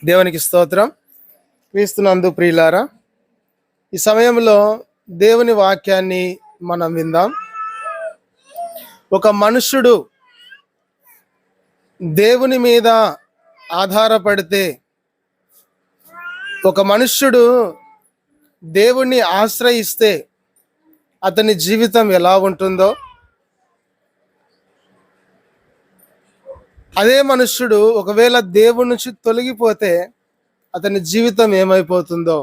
దేవునికి స్తోత్రం. క్రీస్తునందు ప్రియులారా, ఈ సమయంలో దేవుని వాక్యాన్ని మనం విందాం. ఒక మనుష్యుడు దేవుని మీద ఆధారపడితే, ఒక మనుష్యుడు దేవుణ్ణి ఆశ్రయిస్తే అతని జీవితం ఎలా ఉంటుందో, అదే మనుష్యుడు ఒకవేళ దేవుడి నుంచి తొలగిపోతే అతని జీవితం ఏమైపోతుందో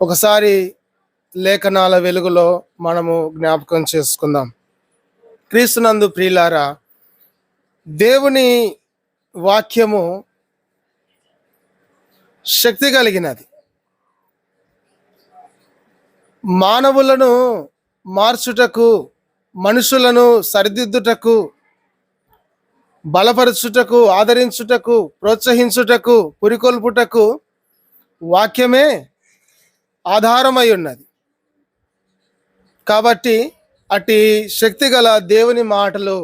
ఒకసారి లేఖనాల వెలుగులో మనము జ్ఞాపకం చేసుకుందాం. క్రీస్తునందు ప్రియులారా, దేవుని వాక్యము శక్తి కలిగినది. మానవులను మార్చుటకు, మనుషులను సరిదిద్దుటకు, బలపరచుటకు, ఆదరించుటకు, ప్రోత్సహించుటకు, పురికొల్పుటకు వాక్యమే ఆధారమై ఉన్నది. కాబట్టి అట్టి శక్తి గల దేవుని మాటలు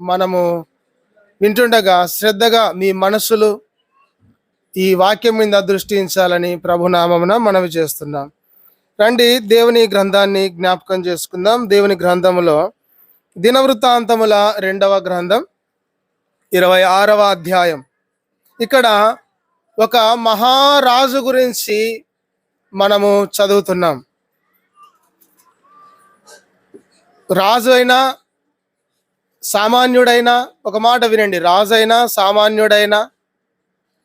మనము వింటుండగా శ్రద్ధగా మీ మనస్సులు ఈ వాక్యం మీద దృష్టించాలని ప్రభునామమున మనవి చేస్తున్నాం. రండి, దేవుని గ్రంథాన్ని జ్ఞాపకం చేసుకుందాం. దేవుని గ్రంథములో దినవృత్తాంతముల 2వ గ్రంథం 26వ అధ్యాయం. ఇక్కడ ఒక మహారాజు గురించి మనము చదువుతున్నాం. రాజు అయినా సామాన్యుడైనా, ఒక మాట వినండి, రాజు అయినా సామాన్యుడైనా,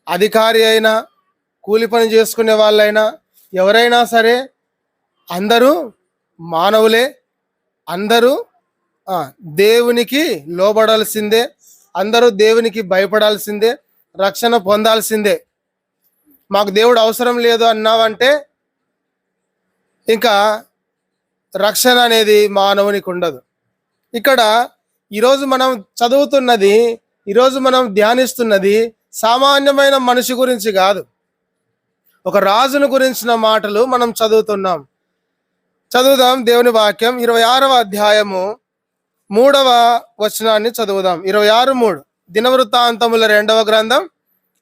అధికారి అయినా, కూలి పని చేసుకునే వాళ్ళైనా, ఎవరైనా సరే అందరూ మానవులే. అందరూ దేవునికి లోబడాల్సిందే, అందరూ దేవునికి భయపడాల్సిందే, రక్షణ పొందాల్సిందే. మాకు దేవుడు అవసరం లేదు అన్నావంటే ఇంకా రక్షణ అనేది మానవునికి ఉండదు. ఇక్కడ ఈరోజు మనం చదువుతున్నది, ఈరోజు మనం ధ్యానిస్తున్నది సామాన్యమైన మనిషి గురించి కాదు, ఒక రాజును గురించిన మాటలు మనం చదువుతున్నాం. చదువుదాం దేవుని వాక్యం. 26వ అధ్యాయము 3వ వచనాన్ని చదువుదాం. 26:3 దినవృత్తాంతముల 2వ గ్రంథం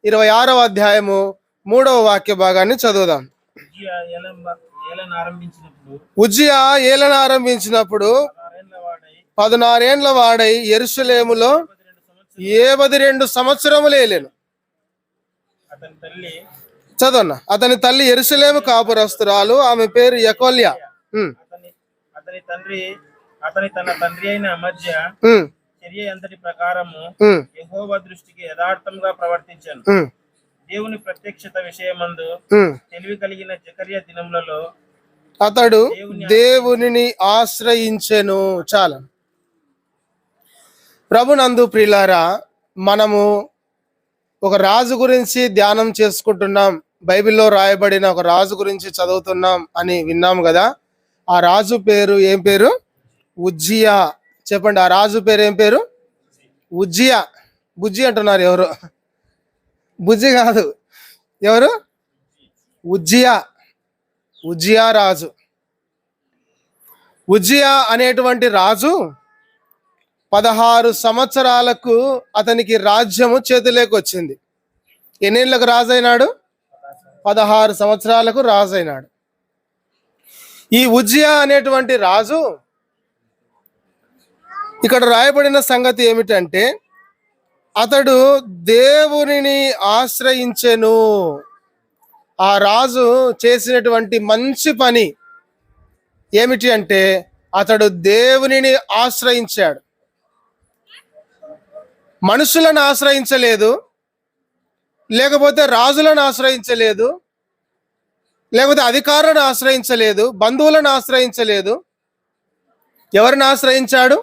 26వ అధ్యాయము 3వ వాక్య భాగాన్ని చదువుదాం. ఉజ్జియా ఏలన ఆరంభించినప్పుడు 16 ఏండ్ల వాడై యెరూషలేములో 72 సంవత్సరములు ఏలెను. చదవన్న. అతని తల్లి యెరూషలేము కాపురస్తురాలు, ఆమె పేరు యెకొల్యా. అతని తన తండ్రి అయిన అమజ్య చర్య అంతటి ప్రకారము యెహోవా దృష్టికి యథార్థంగా ప్రవర్తించాను. దేవుని ప్రత్యక్షత విషయమందు తెలివి కలిగిన జకర్యా దినములలో అతడు దేవునిని ఆశ్రయించెను. చాలా ప్రభునందు ప్రియులారా, మనము ఒక రాజు గురించి ధ్యానం చేసుకుంటున్నాం. బైబిల్లో రాయబడిన ఒక రాజు గురించి చదువుతున్నాం అని విన్నాం కదా. ఆ రాజు పేరు ఏం పేరు? ఉజ్జియా. చెప్పండి, ఆ రాజు పేరు ఏం పేరు? ఉజ్జియా. బుజ్జి అంటున్నారు ఎవరు? బుజ్జి కాదు, ఎవరు? ఉజ్జియా. ఉజ్జియా రాజు. ఉజ్జియా అనేటువంటి రాజు 16 సంవత్సరాలకు అతనికి రాజ్యము చేతిలోకి వచ్చింది. ఎన్నేళ్లకు రాజు అయినాడు? 16 సంవత్సరాలకు రాజు అయినాడు. ఈ ఉజ్జియా అనేటువంటి రాజు, ఇక్కడ రాయబడిన సంగతి ఏమిటంటే అతడు దేవునిని ఆశ్రయించెను. ఆ రాజు చేసినటువంటి మంచి పని ఏమిటి అంటే అతడు దేవునిని ఆశ్రయించాడు. మనుషులను ఆశ్రయించలేదు, లేకపోతే రాజులను ఆశ్రయించలేదు, లేకపోతే అధికారులను ఆశ్రయించలేదు, బంధువులను ఆశ్రయించలేదు. ఎవరిని ఆశ్రయించాడు?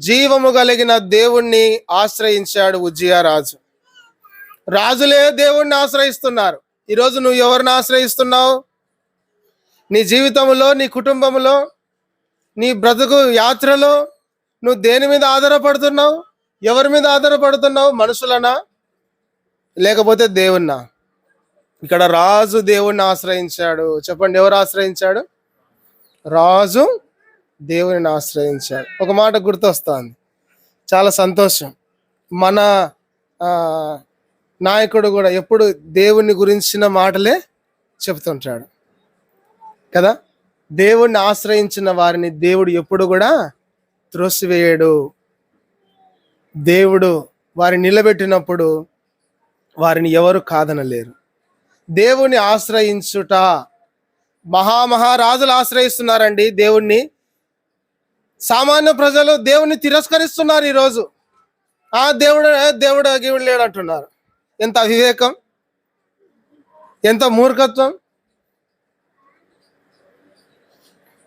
జీవము కలిగిన దేవుణ్ణి ఆశ్రయించాడు ఉజ్జియా రాజు. రాజులే దేవుణ్ణి ఆశ్రయిస్తున్నారు. ఈరోజు నువ్వు ఎవరిని ఆశ్రయిస్తున్నావు? నీ జీవితంలో, నీ కుటుంబంలో, నీ బ్రతుకు యాత్రలో నువ్వు దేని మీద ఆధారపడుతున్నావు? ఎవరి మీద ఆధారపడుతున్నావు? మనుషులనా, లేకపోతే దేవుణ్ణా? ఇక్కడ రాజు దేవుణ్ణి ఆశ్రయించాడు. చెప్పండి, ఎవరు ఆశ్రయించాడు? రాజు దేవుని ఆశ్రయించాడు. ఒక మాట గుర్తొస్తుంది, చాలా సంతోషం. మన నాయకుడు కూడా ఎప్పుడు దేవుని గురించిన మాటలే చెప్తుంటాడు కదా. దేవుణ్ణి ఆశ్రయించిన వారిని దేవుడు ఎప్పుడు కూడా త్రోసివేయడు. దేవుడు వారిని నిలబెట్టినప్పుడు వారిని ఎవరు కాదనలేరు. దేవుణ్ణి ఆశ్రయించుట, మహారాజులు ఆశ్రయిస్తున్నారండి దేవుణ్ణి. సామాన్య ప్రజలు దేవుణ్ణి తిరస్కరిస్తున్నారు ఈరోజు. దేవుడు దేవుడు గీవుడు లేడు అంటున్నారు. ఎంత అవివేకం, ఎంత మూర్ఖత్వం.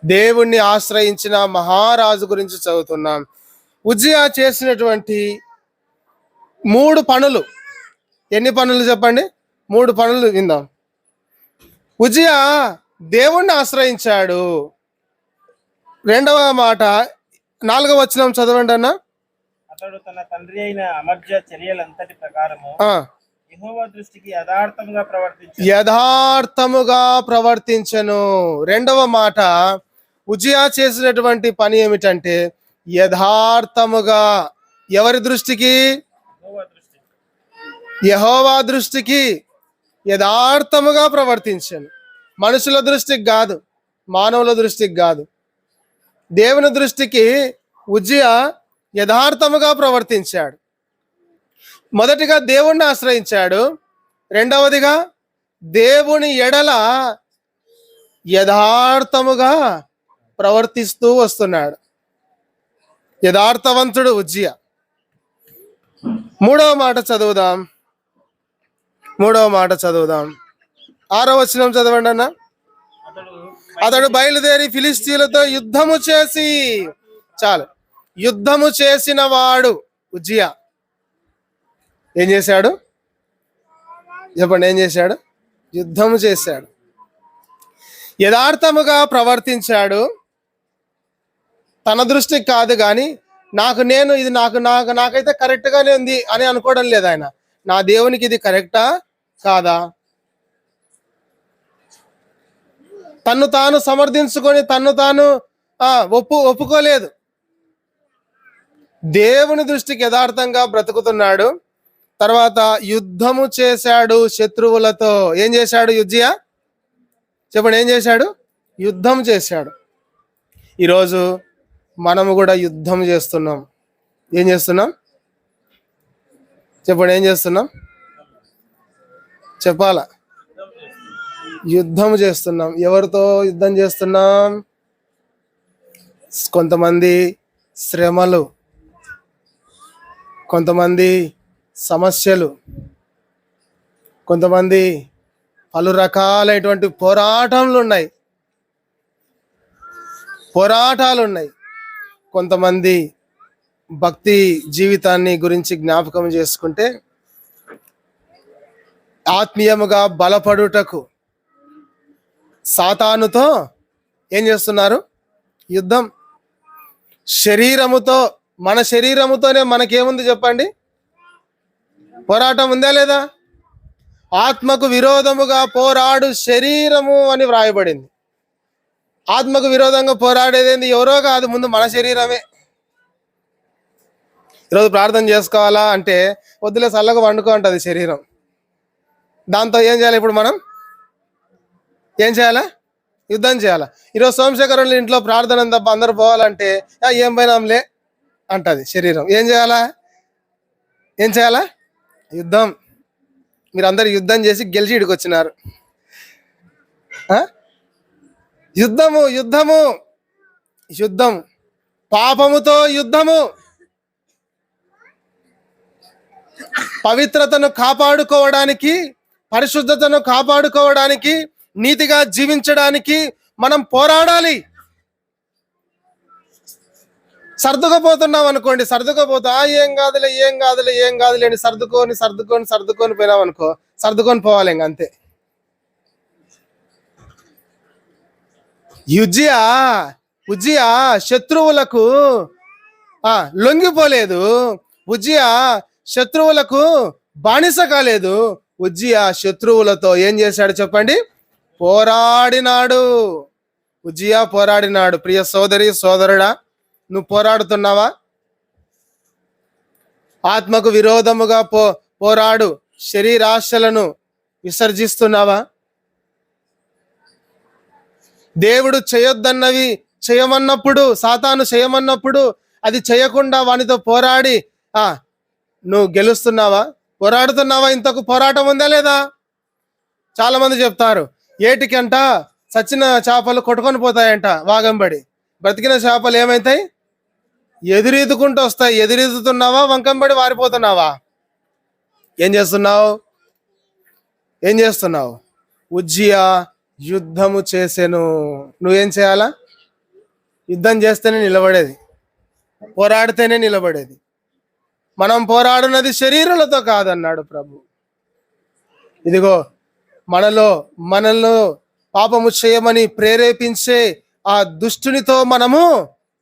దేవుణ్ణి ఆశ్రయించిన మహారాజు గురించి చదువుతున్నాం. ఉజ్జియా చేసినటువంటి 3 పనులు. ఎన్ని పనులు చెప్పండి? 3 పనులు విందాం. ఉజ్జియా దేవుణ్ణి ఆశ్రయించాడు. రెండవ మాట 4వ వచనం చదవండి అన్న. అతడు తన తండ్రి అయిన అమజ్యా చర్యలంతటి ప్రకారము యెహోవా దృష్టికి యథార్థముగా ప్రవర్తించెను. రెండవ మాట, ఉజ్జియా చేసినటువంటి పని ఏమిటంటే యథార్థముగా. ఎవరి దృష్టికి? యెహోవా దృష్టికి యథార్థముగా ప్రవర్తించెను. మనుషుల దృష్టికి కాదు, మానవుల దృష్టికి కాదు, దేవుని దృష్టికి ఉజ్జియా యథార్థముగా ప్రవర్తించాడు. మొదటిగా దేవుణ్ణి ఆశ్రయించాడు. రెండవదిగా దేవుని ఎడల యథార్థముగా ప్రవర్తిస్తూ వస్తున్నాడు. యథార్థవంతుడు ఉజ్జియా. 3వ మాట చదువుదాం. 6వ వచనం చదవండి అన్న. అతడు బయలుదేరి ఫిలిష్తీయులతో యుద్ధము చేసి, చాలు, యుద్ధము చేసిన వాడు ఉజ్జియా ఏం చేశాడు చెప్పండి? ఏం చేశాడు? యుద్ధము చేశాడు. యథార్థముగా ప్రవర్తించాడు. తన దృష్టికి కాదు కానీ ఇది నాకైతే కరెక్ట్గానే ఉంది అని అనుకోవడం లేదు ఆయన. నా దేవునికి ఇది కరెక్టా కాదా? తన్ను తాను సమర్థించుకొని తన్ను తాను ఒప్పుకోలేదు. దేవుని దృష్టికి యథార్థంగా బ్రతుకుతున్నాడు. తర్వాత యుద్ధము చేశాడు శత్రువులతో. ఏం చేశాడు ఉజ్జియా చెప్పండి? ఏం చేశాడు? యుద్ధం చేశాడు. ఈరోజు మనము కూడా యుద్ధం చేస్తున్నాం. ఏం చేస్తున్నాం చెప్పండి? ఏం చేస్తున్నాం చెప్పాలా? యుద్ధం చేస్తున్నాం. ఎవరితో యుద్ధం చేస్తున్నాం? కొంతమంది శ్రమలు, కొంతమంది సమస్యలు, కొంతమంది పలు రకాలైనటువంటి పోరాటాలు ఉన్నాయి. కొంతమంది భక్తి జీవితాన్ని గురించి జ్ఞాపకం చేసుకుంటే ఆత్మీయముగా బలపడుటకు సాతానుతో ఏం చేస్తున్నారు? యుద్ధం. శరీరముతో, మన శరీరముతోనే మనకేముంది చెప్పండి? పోరాటం ఉందా లేదా? ఆత్మకు విరోధముగా పోరాడు శరీరము అని వ్రాయబడింది. ఆత్మకు విరోధంగా పోరాడేది ఎవరో కాదు, ముందు మన శరీరమే. ఈరోజు ప్రార్థన చేసుకోవాలా అంటే వద్దులే చల్లగా వండుకో అంటది శరీరం. దాంతో ఏం చేయాలి? ఇప్పుడు మనం ఏం చేయాలా? యుద్ధం చేయాలా? ఈరోజు సోమశేఖరుల ఇంట్లో ప్రార్థన తప్ప అందరు పోవాలంటే ఏం పోయినాంలే అంటది శరీరం. ఏం చేయాలా? యుద్ధం. మీరు అందరు యుద్ధం చేసి గెలిచి ఇడికి వచ్చినారు. యుద్ధం, పాపముతో యుద్ధము. పవిత్రతను కాపాడుకోవడానికి, పరిశుద్ధతను కాపాడుకోవడానికి, నీతిగా జీవించడానికి మనం పోరాడాలి. సర్దుకుపోతున్నాం అనుకోండి, ఏం కాదులే అని సర్దుకొని పోయినాం అనుకో, సర్దుకొని పోవాలి ఇంక అంతే. ఉజ్జియా శత్రువులకు లొంగిపోలేదు. ఉజ్జియా శత్రువులకు బానిస కాలేదు. ఉజ్జియా శత్రువులతో ఏం చేశాడు చెప్పండి? పోరాడినాడు. ఉజ్జియా పోరాడినాడు. ప్రియ సోదరి సోదరుడా, నువ్వు పోరాడుతున్నావా? ఆత్మకు విరోధముగా పోరాడు, శరీరాశలను విసర్జిస్తున్నావా? దేవుడు చేయొద్దన్నవి చేయమన్నప్పుడు, సాతాను చేయమన్నప్పుడు అది చేయకుండా వానితో పోరాడి నువ్వు గెలుస్తున్నావా? పోరాడుతున్నావా? ఇంతకు పోరాటం ఉందా లేదా? చాలా మంది చెప్తారు, ఏటికంట చచ్చిన చేపలు కొట్టుకొని పోతాయంట వాగంబడి, బ్రతికిన చేపలు ఏమైతాయి? ఎదురీదుకుంటూ వస్తాయి. ఎదురీదుతున్నావా? వంకంబడి వారిపోతున్నావా? ఏం చేస్తున్నావు? ఉజ్జియా యుద్ధము చేసెను. నువ్వేం చేయాలా? యుద్ధం చేస్తేనే నిలబడేది, పోరాడితేనే నిలబడేది. మనం పోరాడున్నది శరీరాలతో కాదన్నాడు ప్రభు. ఇదిగో మనలో పాపము చేయమని ప్రేరేపించే ఆ దుష్టునితో మనము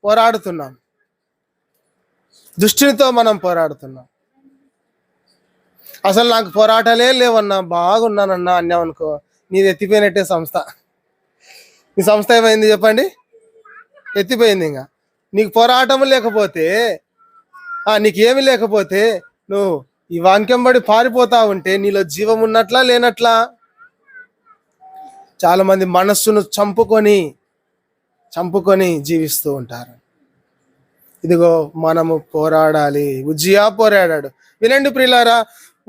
పోరాడుతున్నాం. అసలు నాకు పోరాటాలే లేవన్నా, బాగున్నానన్నా అన్నామనుకో, నీది ఎత్తిపోయినట్టే సంస్థ. నీ సంస్థ ఏమైంది చెప్పండి? ఎత్తిపోయింది. ఇంకా నీకు పోరాటం లేకపోతే, నీకేమి లేకపోతే, నువ్వు ఈ వాక్యం బడి పారిపోతా ఉంటే నీలో జీవం ఉన్నట్లా లేనట్లా? చాలా మంది మనస్సును చంపుకొని జీవిస్తూ ఉంటారు. ఇదిగో మనము పోరాడాలి. ఉజ్జియా పోరాడాడు. వినండి ప్రియులారా,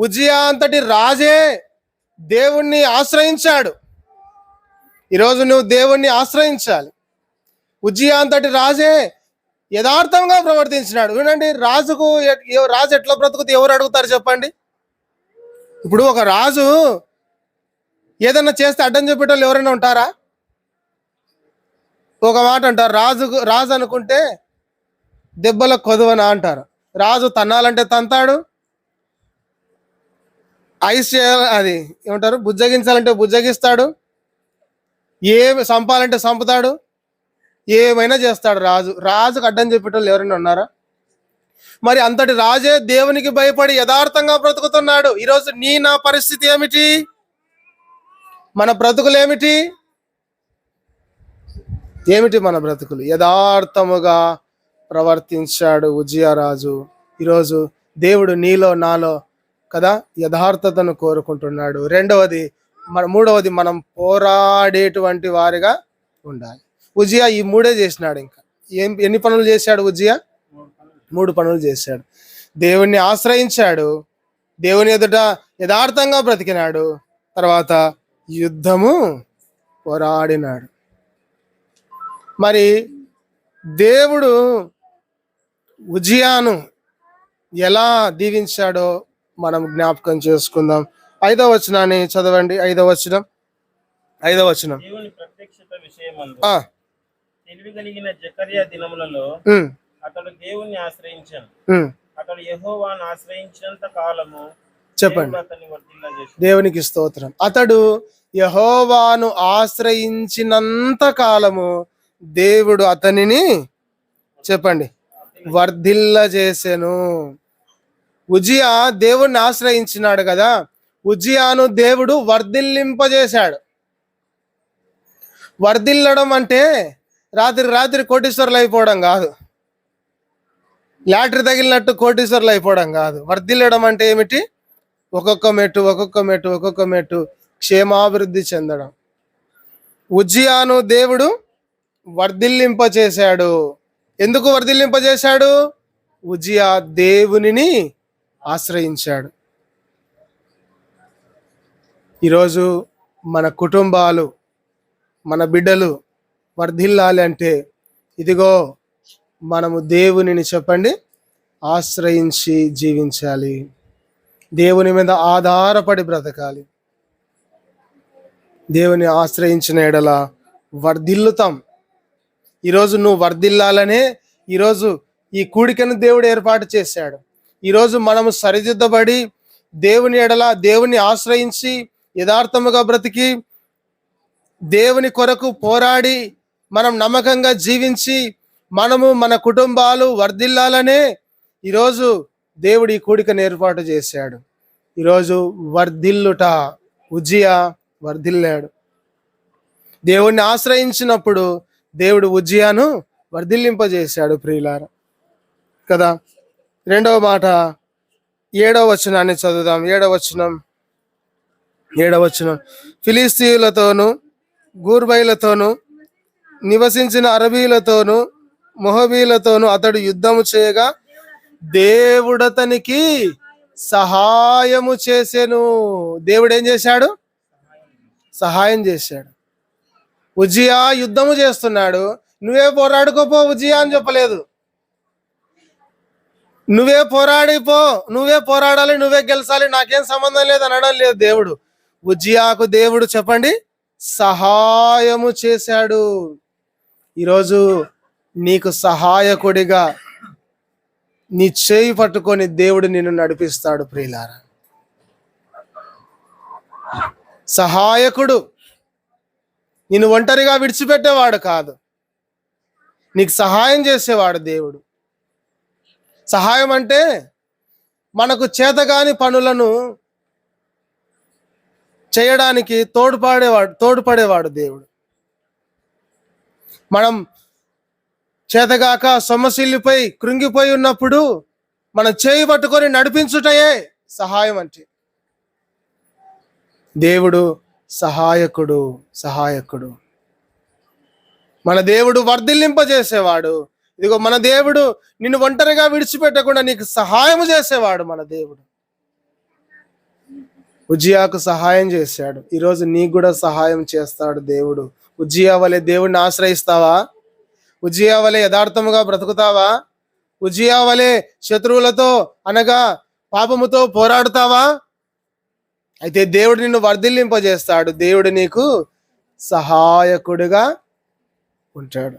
ఉజ్జియా అంతటి రాజే దేవుణ్ణి ఆశ్రయించాడు. ఈరోజు నువ్వు దేవుణ్ణి ఆశ్రయించాలి. ఉజ్జియా అంతటి రాజే యథార్థంగా ప్రవర్తించినాడు. వినండి, రాజు ఎట్లా బ్రతుకుతూ ఎవరు అడుగుతారు చెప్పండి? ఇప్పుడు ఒక రాజు ఏదన్నా చేస్తే అడ్డం చెప్పేటోళ్ళు ఎవరైనా ఉంటారా? ఒక మాట అంటారు, రాజు అనుకుంటే దెబ్బల కొదవన అంటారు. రాజు తన్నాలంటే తంతాడు, ఐస్ చేయాలి, అది ఏమంటారు, బుజ్జగించాలంటే బుజ్జగిస్తాడు, ఏమి చంపాలంటే చంపుతాడు, ఏమైనా చేస్తాడు. రాజుకు అడ్డం చెప్పేటోళ్ళు ఎవరైనా ఉన్నారా? మరి అంతటి రాజే దేవునికి భయపడి యథార్థంగా బ్రతుకుతున్నాడు. ఈరోజు నా పరిస్థితి ఏమిటి? మన బ్రతుకులు ఏమిటి? మన బ్రతుకులు? యథార్థముగా ప్రవర్తించాడు ఉజ్జియా రాజు. ఈరోజు దేవుడు నీలో నాలో కదా యథార్థతను కోరుకుంటున్నాడు. మూడవది మనం పోరాడేటువంటి వారిగా ఉండాలి. ఉజ్జియా ఈ మూడే చేసినాడు. ఇంకా ఎన్ని పనులు చేశాడు ఉజ్జియా? 3 పనులు చేశాడు. దేవుణ్ణి ఆశ్రయించాడు, దేవుని ఎదుట యథార్థంగా బ్రతికినాడు, తర్వాత యుద్ధము పోరాడినాడు. మరి దేవుడు ఉజ్జియాను ఎలా దీవించాడో మనం జ్ఞాపకం చేసుకుందాం. 5వ వచనాన్ని చదవండి. 5వ వచనం. దేవుని ప్రత్యక్షత విషయమందు తెలివి కలిగిన జకర్యా దినములలో అతడు దేవుణ్ణి ఆశ్రయించాను. అతడు యెహోవాను ఆశ్రయించినంత కాలము చెప్పండి. దేవునికి స్తోత్రం. అతడు యెహోవాను ఆశ్రయించినంత కాలము దేవుడు అతనిని చెప్పండి వర్ధిల్ల చేసెను. ఉజ్జియా దేవుణ్ణి ఆశ్రయించినాడు కదా, ఉజ్జియాను దేవుడు వర్ధిల్లింపజేశాడు. వర్ధిల్లడం అంటే రాత్రి కోటీశ్వరులు అయిపోవడం కాదు, లాటరీ తగిలినట్టు కోటీశ్వరులు అయిపోవడం కాదు. వర్ధిల్లడం అంటే ఏమిటి? ఒక్కొక్క మెట్టు క్షేమాభివృద్ధి చెందడం. ఉజ్జియాను దేవుడు వర్ధిల్లింపచేశాడు. ఎందుకు వర్ధిల్లింపజేశాడు? ఉజ్జియా దేవునిని ఆశ్రయించాడు. ఈరోజు మన కుటుంబాలు, మన బిడ్డలు వర్ధిల్లాలి అంటే ఇదిగో మనము దేవునిని చెప్పండి ఆశ్రయించి జీవించాలి. దేవుని మీద ఆధారపడి బ్రతకాలి. దేవుని ఆశ్రయించిన ఎడల వర్ధిల్లుతాం. ఈరోజు నువ్వు వర్ధిల్లాలనే ఈరోజు ఈ కూడికను దేవుడు ఏర్పాటు చేశాడు. ఈరోజు మనము సరిదిద్దబడి దేవుని ఎడల దేవుని ఆశ్రయించి యథార్థముగా బ్రతికి దేవుని కొరకు పోరాడి మనం నమ్మకంగా జీవించి మనము మన కుటుంబాలు వర్ధిల్లాలనే ఈరోజు దేవుడు ఈ కూడికను ఏర్పాటు చేశాడు. ఈరోజు వర్ధిల్లుట, ఉజ్జియా వర్ధిల్లాడు. దేవుణ్ణి ఆశ్రయించినప్పుడు దేవుడు ఉజ్జియాను వర్ధిల్లింపజేశాడు ప్రియులారా కదా. 2వ మాట, ఏడవ వచనాన్ని చదువుదాం. ఏడవ వచనం. ఫిలిస్తీయులతోను గూర్బైలతోను నివసించిన అరబీలతోను మొహబీలతోను అతడు యుద్ధము చేయగా దేవుడతనికి సహాయము చేసెను. దేవుడు ఏం చేశాడు? సహాయం చేశాడు. ఉజ్జియా యుద్ధము చేస్తున్నాడు, నువ్వే పోరాడుకోపో ఉజ్జియా అని చెప్పలేదు. నువ్వే పోరాడాలి, నువ్వే గెలిచాలి, నాకేం సంబంధం లేదు అనడం లేదు దేవుడు. ఉజ్జియాకు దేవుడు చెప్పండి సహాయము చేశాడు. ఈరోజు నీకు సహాయకుడిగా నీ చేయి పట్టుకొని దేవుడు నిన్ను నడిపిస్తాడు. ప్రియులారా, సహాయకుడు నిన్ను ఒంటరిగా విడిచిపెట్టేవాడు కాదు, నీకు సహాయం చేసేవాడు దేవుడు. సహాయం అంటే మనకు చేతగాని పనులను చేయడానికి తోడ్పడేవాడు దేవుడు. మనం చేతగాక సొమ్మసిల్లిపై కృంగిపోయి ఉన్నప్పుడు మనం చేయి పట్టుకొని నడిపించుటయే సహాయం అంటే. దేవుడు సహాయకుడు. మన దేవుడు వర్ధిల్లింపజేసేవాడు. ఇదిగో మన దేవుడు నిన్ను ఒంటరిగా విడిచిపెట్టకుండా నీకు సహాయం చేసేవాడు. మన దేవుడు ఉజ్జియాకు సహాయం చేశాడు, ఈరోజు నీకు కూడా సహాయం చేస్తాడు దేవుడు. ఉజ్జియా వలె దేవుడిని ఆశ్రయిస్తావా? ఉజ్జియా వలె యథార్థముగా బ్రతుకుతావా? ఉజ్జియా వలె శత్రువులతో అనగా పాపముతో పోరాడుతావా? అయితే దేవుడు నిన్ను వర్ధిల్లింపజేస్తాడు. దేవుడు నీకు సహాయకుడిగా ఉంటాడు.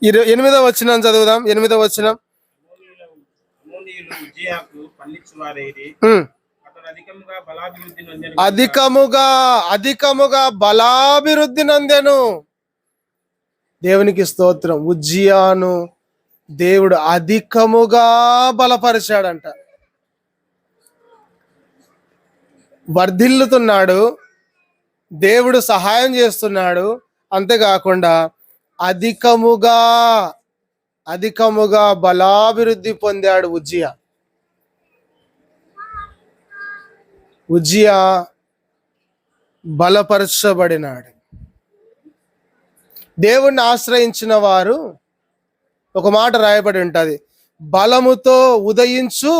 8వ వచనం చదువుదాం. 8వ వచనం. అధికముగా బలాభివృద్ధి నందెను. దేవునికి స్తోత్రం. ఉజ్జియాను దేవుడు అధికముగా బలపరిచాడంట. వర్ధిల్లుతున్నాడు, దేవుడు సహాయం చేస్తున్నాడు. అంతేకాకుండా అధికముగా బలాభివృద్ధి పొందాడు ఉజ్జియా బలపరచబడినాడు. దేవుణ్ణి ఆశ్రయించిన వారు, ఒక మాట రాయబడి ఉంటుంది, బలముతో ఉదయించు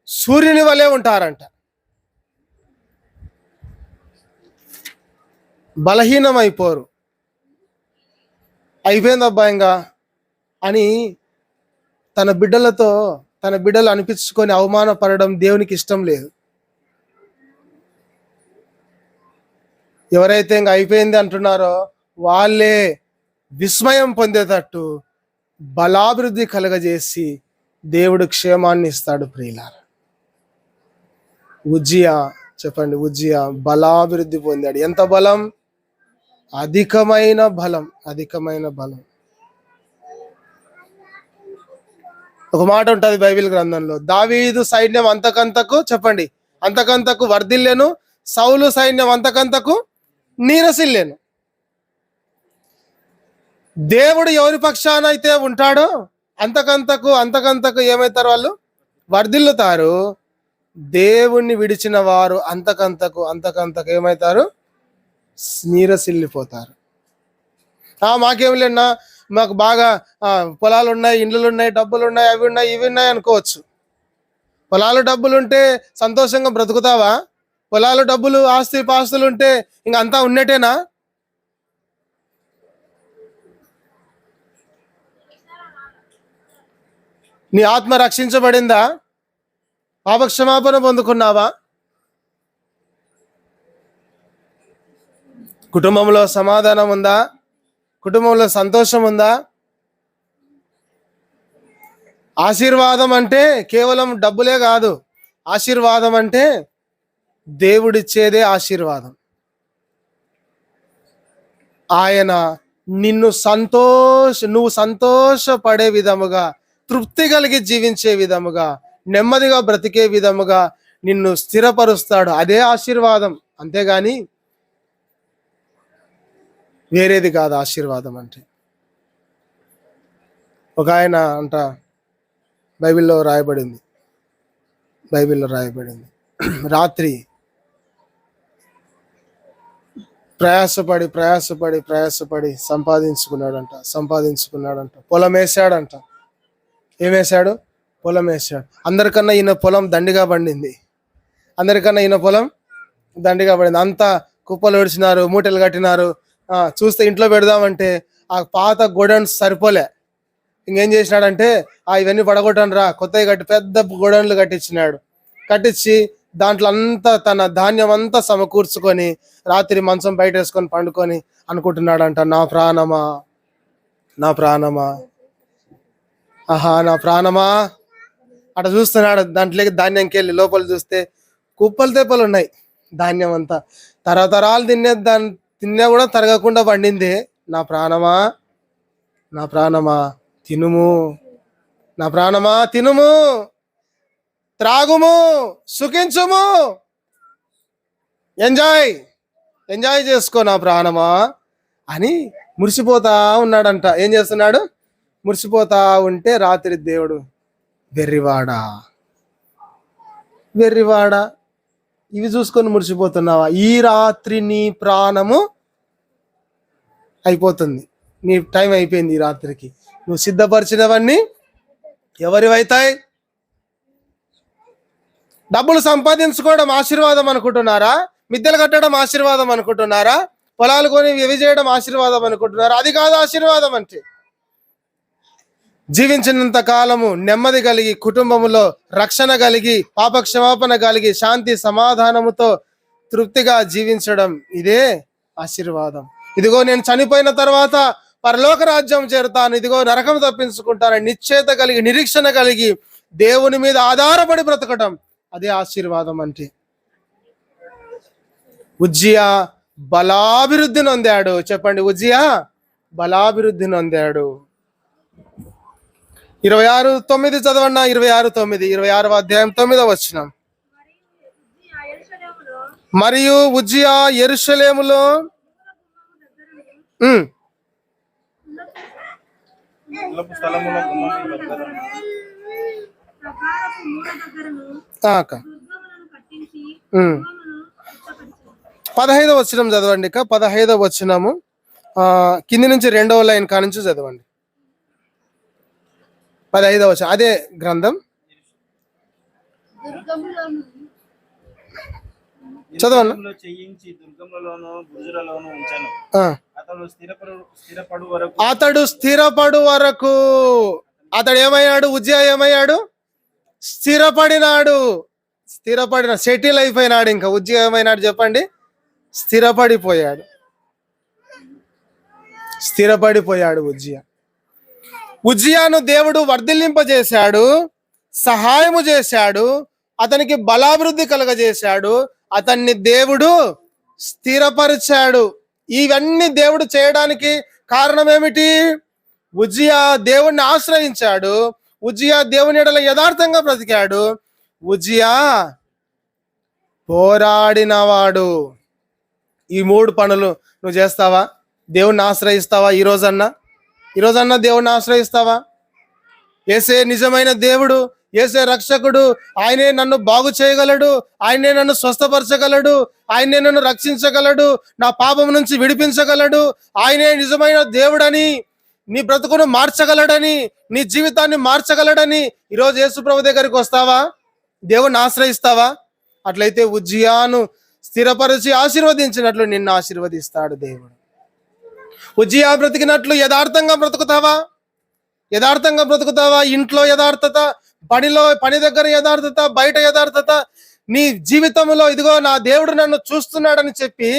సూర్యుని వలె ఉంటారంట. బలహీనమైపోరు. అయిపోయింది అబ్బాయింగా అని తన బిడ్డలు అనిపించుకొని అవమానపడడం దేవునికి ఇష్టం లేదు. ఎవరైతే ఇంకా అయిపోయింది అంటున్నారో వాళ్ళే విస్మయం పొందేటట్టు బలాభివృద్ధి కలగజేసి దేవుడు క్షేమాన్ని ఇస్తాడు. ప్రియులారా, ఉజ్జియా బలాభివృద్ధి పొందాడు. ఎంత బలం? అధికమైన బలం. ఒక మాట ఉంటుంది బైబిల్ గ్రంథంలో, దావీదు సైన్యం అంతకంతకు వర్ధిల్లెను, సౌలు సైన్యం అంతకంతకు నీరసిల్లెను. దేవుడు ఎవరి పక్షాన అయితే ఉంటాడో అంతకంతకు ఏమవుతారు? వాళ్ళు వర్ధిల్లుతారు. దేవుణ్ణి విడిచిన వారు అంతకంతకు ఏమవుతారు? నీరసిల్లిపోతారు. మాకేం లేనా, మాకు బాగా పొలాలు ఉన్నాయి, ఇండ్లు ఉన్నాయి, డబ్బులు ఉన్నాయి, అవి ఉన్నాయి, ఇవి ఉన్నాయి అనుకోవచ్చు. పొలాలు డబ్బులుంటే సంతోషంగా బ్రతుకుతావా? పొలాలు డబ్బులు ఆస్తి పాస్తులు ఉంటే ఇంక అంతా ఉన్నట్టేనా? నీ ఆత్మ రక్షించబడిందా? పాపక్షమాపణ పొందుకున్నావా? కుటుంబంలో సమాధానం ఉందా? కుటుంబంలో సంతోషం ఉందా? ఆశీర్వాదం అంటే కేవలం డబ్బులే కాదు. ఆశీర్వాదం అంటే దేవుడిచ్చేదే ఆశీర్వాదం. ఆయన నువ్వు సంతోషపడే విధముగా, తృప్తి కలిగి జీవించే విధముగా, నెమ్మదిగా బ్రతికే విధముగా నిన్ను స్థిరపరుస్తాడు. అదే ఆశీర్వాదం, అంతేగాని వేరేది కాదు. ఆశీర్వాదం అంటే ఒక ఆయన బైబిల్లో రాయబడింది, బైబిల్లో రాయబడింది. రాత్రి ప్రయాసపడి సంపాదించుకున్నాడంట. పొలం వేసాడంట. ఏం వేశాడు? పొలం వేసాడు. అందరికన్నా ఈయన పొలం దండిగా పండింది. అంతా కుప్పలు ఒడిచినారు, మూటలు కట్టినారు. చూస్తే ఇంట్లో పెడదామంటే ఆ పాత గోడౌన్స్ సరిపోలే. ఇంకేం చేసినాడంటే ఇవన్నీ పడగొట్టను రా, కొత్తవి కట్టి పెద్ద గోడౌన్లు కట్టించి దాంట్లో అంతా తన ధాన్యం అంతా సమకూర్చుకొని రాత్రి మంచం బయట వేసుకొని పండుకొని అనుకుంటున్నాడంట, నా ప్రాణమా ఆహా నా ప్రాణమా. అట్లా చూస్తున్నాడు. దాంట్లోకి ధాన్యంకి వెళ్ళి లోపల చూస్తే కుప్పలు తెప్పలు ఉన్నాయి. ధాన్యం అంతా తరతరాలు తిన్నా కూడా తరగకుండా పండింది. నా ప్రాణమా తినుము, నా ప్రాణమా తినుము, త్రాగుము, సుఖించుము, ఎంజాయ్ చేసుకో నా ప్రాణమా అని మురిసిపోతా ఉన్నాడంట. ఏం చేస్తున్నాడు? మురిసిపోతా ఉంటే రాత్రి దేవుడు, వెర్రివాడా ఇవి చూసుకొని మురిసిపోతున్నావా? ఈ రాత్రి నీ ప్రాణము అయిపోతుంది, నీ టైం అయిపోయింది. ఈ రాత్రికి నువ్వు సిద్ధపరిచినవన్నీ ఎవరివైతాయి? డబ్బులు సంపాదించుకోవడం ఆశీర్వాదం అనుకుంటున్నారా? మిద్దెలు కట్టడం ఆశీర్వాదం అనుకుంటున్నారా? పొలాలు కొని ఇవి చేయడం ఆశీర్వాదం అనుకుంటున్నారా? అది కాదు ఆశీర్వాదం అంటే. జీవించినంత కాలము నెమ్మది కలిగి, కుటుంబములో రక్షణ కలిగి, పాపక్షమాపణ కలిగి, శాంతి సమాధానముతో తృప్తిగా జీవించడం, ఇదే ఆశీర్వాదం. ఇదిగో నేను చనిపోయిన తర్వాత పరలోక రాజ్యం చేరుతాను, ఇదిగో నరకం తప్పించుకుంటాను నిశ్చయిత కలిగి, నిరీక్షణ కలిగి, దేవుని మీద ఆధారపడి బ్రతకడం, అదే ఆశీర్వాదం అంటే. ఉజ్జియా బలాభివృద్ధి నొందాడు. చెప్పండి, ఉజ్జియా బలాభివృద్ధి నొందాడు. 26:9 చదవన్నా. 26:9, 26వ అధ్యాయం 9వ వచనం. మరియు ఉజ్జియా యెరూషలేములో అక్క 15వ వచనం చదవండి. 15వ వచనము కింది నుంచి 2వ లైన్ కానుంచి చదవండి. 15వ వచనం అదే గ్రంథం చదవన్నా. అతడు స్థిరపడు వరకు అతడు ఏమయ్యాడు? ఉజ్జియా ఏమయ్యాడు? స్థిరపడిన సెటిల్ అయిపోయినాడు. ఇంకా ఉజ్జియా ఏమైనాడు చెప్పండి? స్థిరపడిపోయాడు ఉజ్జియాను దేవుడు వర్ధిల్లింపజేశాడు, సహాయము చేశాడు, అతనికి బలాభివృద్ధి కలగజేశాడు, అతన్ని దేవుడు స్థిరపరిచాడు. ఇవన్నీ దేవుడు చేయడానికి కారణం ఏమిటి? ఉజ్జియా దేవుణ్ణి ఆశ్రయించాడు, ఉజ్జియా దేవుని ఎడల యథార్థంగా బ్రతికాడు, ఉజ్జియా పోరాడినవాడు. ఈ 3 పనులు నువ్వు చేస్తావా? దేవుణ్ణి ఆశ్రయిస్తావా? ఈరోజన్నా దేవుణ్ణి ఆశ్రయిస్తావా? యేసే నిజమైన దేవుడు, యేసే రక్షకుడు, ఆయనే నన్ను బాగు చేయగలడు, ఆయనే నన్ను స్వస్థపరచగలడు, ఆయనే నన్ను రక్షించగలడు, నా పాపం నుంచి విడిపించగలడు, ఆయనే నిజమైన దేవుడని, నీ బ్రతుకును మార్చగలడని, నీ జీవితాన్ని మార్చగలడని ఈరోజు యేసు ప్రభు దగ్గరికి వస్తావా? దేవుణ్ణి ఆశ్రయిస్తావా? అట్లయితే ఉజ్జియాను స్థిరపరిచి ఆశీర్వదించినట్లు నిన్ను ఆశీర్వదిస్తాడు దేవుడు. ఉజ్జియా బ్రతికినట్లు యథార్థంగా బ్రతుకుతావా? ఇంట్లో యథార్థత, పని దగ్గర యథార్థత, బయట యథార్థత, నీ జీవితంలో ఇదిగో నా దేవుడు నన్ను చూస్తున్నాడని చెప్పి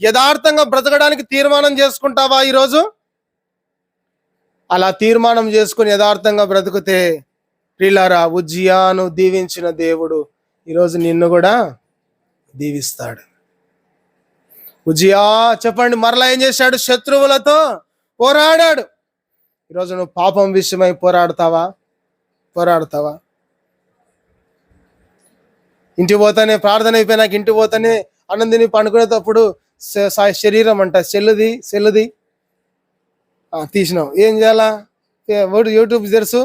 యథార్థంగా బ్రతకడానికి తీర్మానం చేసుకుంటావా? ఈరోజు అలా తీర్మానం చేసుకుని యథార్థంగా బ్రతుకుతే ప్రియులారా, ఉజ్జియాను దీవించిన దేవుడు ఈరోజు నిన్ను కూడా దీవిస్తాడు. ఉజ్జియా చెప్పండి, మరలా ఏం చేశాడు? శత్రువులతో పోరాడాడు. ఈరోజు నువ్వు పాపం విషయమై పోరాడతావా? ఇంటికి పోతానే ప్రార్థన అయిపోయినాక ఇంటికి పోతానే అన్నం తిని పండుకునేటప్పుడు శరీరం అంట సెల్లుది తీసినావు. ఏం చేయాలా? యూట్యూబ్ తెలుసు,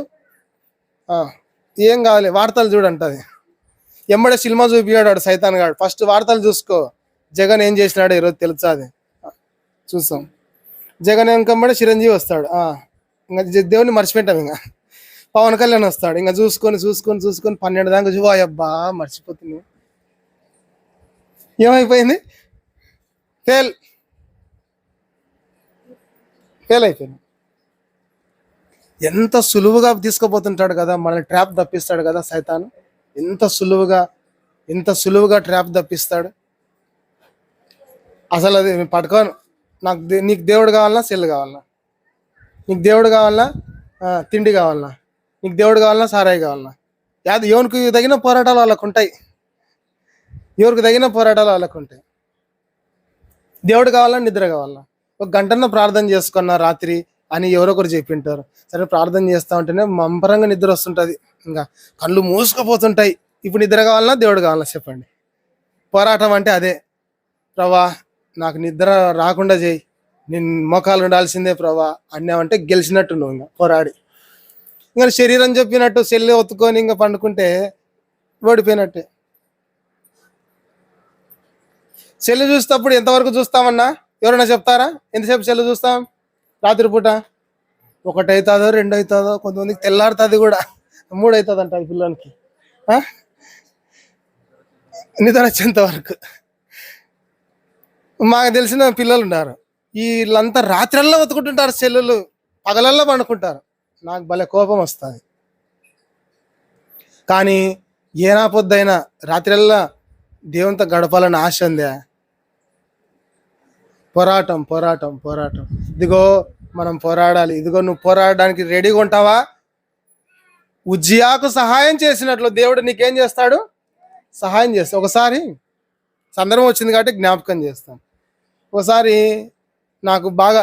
ఏం కావాలి, వార్తలు చూడంటది. ఎంబడే సినిమా చూపియాడు సైతాన్ గాడు. ఫస్ట్ వార్తలు చూసుకో, జగన్ ఏం చేసినాడు ఈరోజు తెలుసా, అది చూస్తాం. జగన్ వెనకంబడే చిరంజీవి వస్తాడు, ఇంకా దేవుని మర్చిపెట్టాం. ఇంకా పవన్ కళ్యాణ్ వస్తాడు, ఇంకా చూసుకొని 12 దాకా అబ్బా మర్చిపోతుంది. ఏమైపోయింది? ఫెయిల్ అయిపోయింది. ఎంత సులువుగా తీసుకుపోతుంటాడు కదా, మనల్ని ట్రాప్ తప్పిస్తాడు కదా సైతాను. ఎంత సులువుగా ట్రాప్ తప్పిస్తాడు. అసలు అది పట్టుకోను. నీకు దేవుడు కావాలన్నా సెల్ కావాలన్నా, నీకు దేవుడు కావాలన్నా తిండి కావాలన్నా, నీకు దేవుడు కావాలన్నా సారాయి కావాలన్నా, ఎవరికి తగిన పోరాటాలు వాళ్ళకు ఉంటాయి. దేవుడు కావాలన్నా నిద్ర కావాలన్నా, ఒక గంటన్న ప్రార్థన చేసుకున్నా రాత్రి అని ఎవరొకరు చెప్పింటారు. సరే ప్రార్థన చేస్తా ఉంటేనే మంపరంగా నిద్ర వస్తుంటుంది, ఇంకా కళ్ళు మూసుకుపోతుంటాయి. ఇప్పుడు నిద్ర కావాలన్నా దేవుడు కావాలన్నా చెప్పండి. పోరాటం అంటే అదే. ప్రభా నాకు నిద్ర రాకుండా చేయి, నేను మోకాలు ఉండాల్సిందే ప్రభా అన్నావంటే గెలిచినట్టు నువ్వు. ఇంకా పోరాడి ఇంకా శరీరం చెప్పినట్టు సెల్లు ఒత్తుకొని ఇంకా పండుకుంటే ఓడిపోయినట్టే. సెల్లు చూసేటప్పుడు ఎంతవరకు చూస్తామన్నా ఎవరైనా చెప్తారా? ఎంతసేపు సెల్లు చూస్తాం? రాత్రిపూట 1 అవుతుందో 2 అవుతుందో, కొంతమందికి తెల్లారుతుంది కూడా, 3 అవుతుంది అంట ఈ పిల్లలకి నిద్ర వచ్చేంత వరకు. మాకు తెలిసిన పిల్లలు ఉన్నారు, వీళ్ళంతా రాత్రల్లా ఒత్తుకుంటుంటారు సెల్లులు, పగలల్లా పండుకుంటారు. నాకు భలే కోపం వస్తుంది. కానీ ఏనా పొద్దైనా రాత్రల్లా దేవునితో గడపాలని ఆశ ఉందా? పోరాటం. ఇదిగో మనం పోరాడాలి. ఇదిగో నువ్వు పోరాడడానికి రెడీగా ఉంటావా? ఉజ్జియాకు సహాయం చేసినట్లు దేవుడు నీకేం చేస్తాడు? సహాయం చేస్తాడు. ఒకసారి సందర్భం వచ్చింది కాబట్టి జ్ఞాపకం చేస్తాను. ఒకసారి నాకు బాగా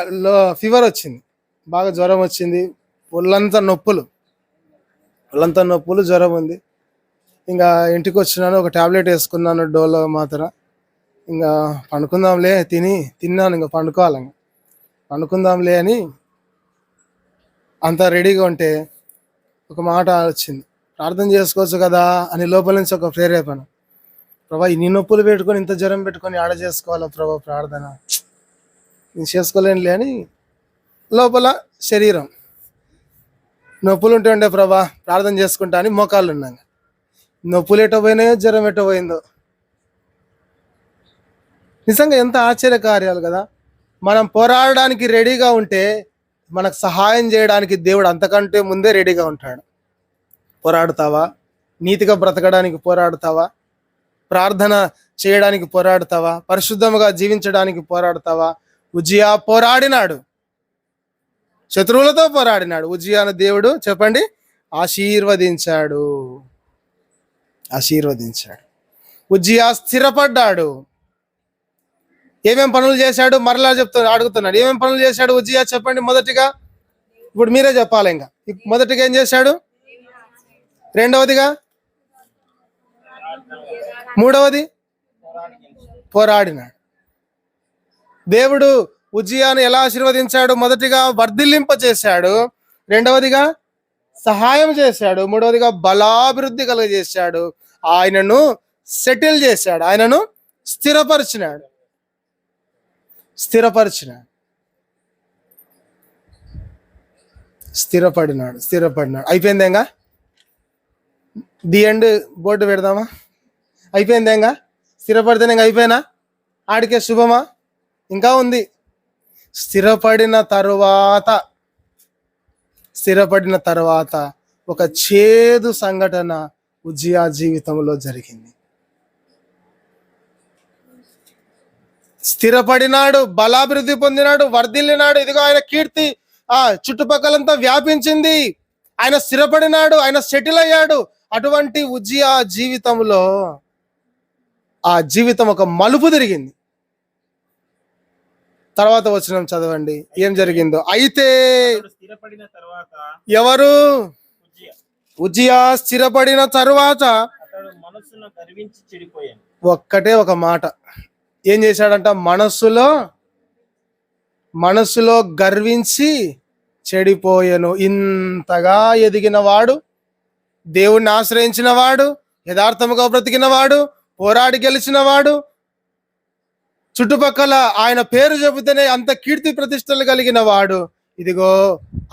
ఫీవర్ వచ్చింది, బాగా జ్వరం వచ్చింది, ఒళ్ళంతా నొప్పులు, జ్వరం ఉంది. ఇంకా ఇంటికి వచ్చినాను, ఒక టాబ్లెట్ వేసుకున్నాను, డోలో మాత్ర. ఇంకా పండుకుందాంలే, తిన్నాను, ఇంకా పండుకుందాంలే అని అంతా రెడీగా ఉంటే ఒక మాట వచ్చింది, ప్రార్థన చేసుకోవచ్చు కదా అని లోపల నుంచి ఒక ప్రేరేపణ. ప్రభా ఇన్ని నొప్పులు పెట్టుకొని, ఇంత జ్వరం పెట్టుకొని ఆడ చేసుకోవాలా ప్రభా ప్రార్థన, నేను చేసుకోలేనులే అని లోపల శరీరం నొప్పులు ఉంటే ప్రభా ప్రార్థన చేసుకుంటా అని మోకాళ్ళు ఉన్నాను. నొప్పులు ఎటో పోయినాయో, జ్వరం ఎటో పోయిందో. నిజంగా ఎంత ఆశ్చర్యకార్యాలు కదా. మనం పోరాడడానికి రెడీగా ఉంటే మనకు సహాయం చేయడానికి దేవుడు అంతకంటే ముందే రెడీగా ఉంటాడు. పోరాడుతావా? నీతిగా బ్రతకడానికి పోరాడుతావా? ప్రార్థన చేయడానికి పోరాడుతావా? పరిశుద్ధముగా జీవించడానికి పోరాడుతావా? ఉజ్జియా పోరాడినాడు, శత్రువులతో పోరాడినాడు. ఉజ్జియాను దేవుడు చెప్పండి ఆశీర్వదించాడు. ఉజ్జియా స్థిరపడ్డాడు. ఏమేం పనులు చేశాడు? మరలా అడుగుతున్నాడు, ఏమేం పనులు చేశాడు ఉజ్జియా చెప్పండి. మొదటిగా ఇప్పుడు మీరే చెప్పాలి. ఇంకా మొదటిగా ఏం చేశాడు? రెండవదిగా, మూడవది పోరాడినాడు. దేవుడు ఉజ్జియాను ఎలా ఆశీర్వదించాడు? మొదటిగా వర్ధిల్లింప చేశాడు, రెండవదిగా సహాయం చేశాడు, మూడవదిగా బలాభివృద్ధి కలుగజేశాడు. ఆయనను సెటిల్ చేశాడు, ఆయనను స్థిరపరిచినాడు. స్థిరపడినాడు. అయిపోయిందేంగా? ది ఎండ్ బోర్డు పెడదామా? అయిపోయిందేంగా? స్థిరపడితేనే ఇంకా అయిపోయినా? ఆడికే శుభమా? ఇంకా ఉంది. స్థిరపడిన తరువాత ఒక చేదు సంఘటన ఉజ్జియా జీవితంలో జరిగింది. స్థిరపడినాడు, బలాభివృద్ధి పొందినాడు, వర్ధిల్లినాడు. ఇదిగో ఆయన కీర్తి చుట్టుపక్కలంతా వ్యాపించింది. ఆయన స్థిరపడినాడు, ఆయన సెటిల్ అయ్యాడు. అటువంటి ఉజ్జియా జీవితంలో ఆ జీవితం ఒక మలుపు తిరిగింది. తర్వాత వచనం చదవండి ఏం జరిగిందో. అయితే స్థిరపడిన తరువాత ఎవరు? ఉజ్జియా స్థిరపడిన తరువాత అతడు మనస్సును గర్వించి చెడిపోయాను. ఒక్కటే ఒక మాట ఏం చేశాడంట? మనస్సులో గర్వించి చెడిపోయాను. ఇంతగా ఎదిగిన వాడు, దేవుణ్ణి ఆశ్రయించిన వాడు, యథార్థముగా బ్రతికినవాడు, పోరాడి గెలిచినవాడు, చుట్టుపక్కల ఆయన పేరు చెబితేనే అంత కీర్తి ప్రతిష్టలు కలిగిన వాడు. ఇదిగో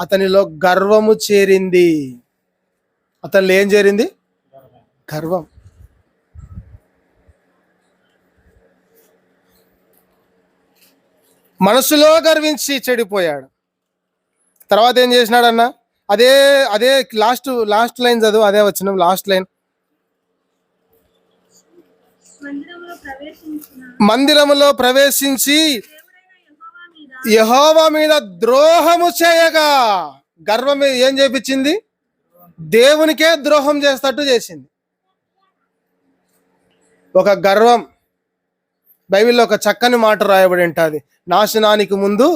అతనిలో గర్వము చేరింది. అతనిలో ఏం చేరింది? గర్వం. మనసులో గర్వించి చెడిపోయాడు. తర్వాత ఏం చేసినాడన్న? అదే అదే లాస్ట్ లైన్ చదువు, అదే వచనం లాస్ట్ లైన్. మందిరములో ప్రవేశించి యెహోవా మీద ద్రోహము చేయగా. గర్వం ఏం చేపించింది? దేవునికే ద్రోహం చేస్తట్టు చేసింది. ఒక గర్వం. బైబిల్లో ఒక చక్కని మాట రాయబడి ఉంటుంది, నాశనానికి ముందు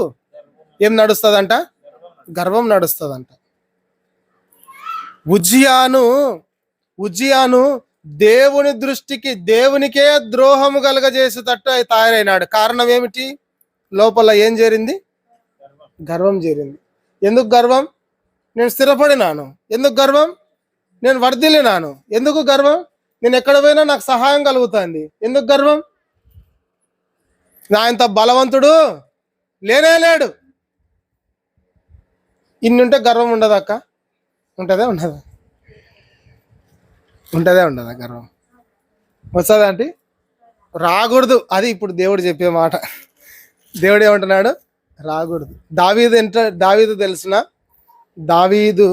ఏం నడుస్తుందంట? గర్వం నడుస్తుందంట. ఉజ్జియాను దేవుని దృష్టికి దేవునికే ద్రోహము కలగజేసేటట్టు తయారైనాడు. కారణం ఏమిటి? లోపల ఏం చేరింది? గర్వం చేరింది. ఎందుకు గర్వం? నేను స్థిరపడినాను. ఎందుకు గర్వం? నేను వర్ధిల్లినాను. ఎందుకు గర్వం? నేను ఎక్కడ పోయినా నాకు సహాయం కలుగుతుంది. ఎందుకు గర్వం? నా ఇంత బలవంతుడు లేనే లేడు. ఇన్ని ఉంటే గర్వం ఉండదు అక్క? ఉంటుందే ఉండదా? ఉంటుందే ఉండదా గర్వం? వస్తుందా అంటే? రాకూడదు. అది ఇప్పుడు దేవుడు చెప్పే మాట. దేవుడు ఏమంటున్నాడు? రాకూడదు. దావీదు తెలిసిన, దావీదు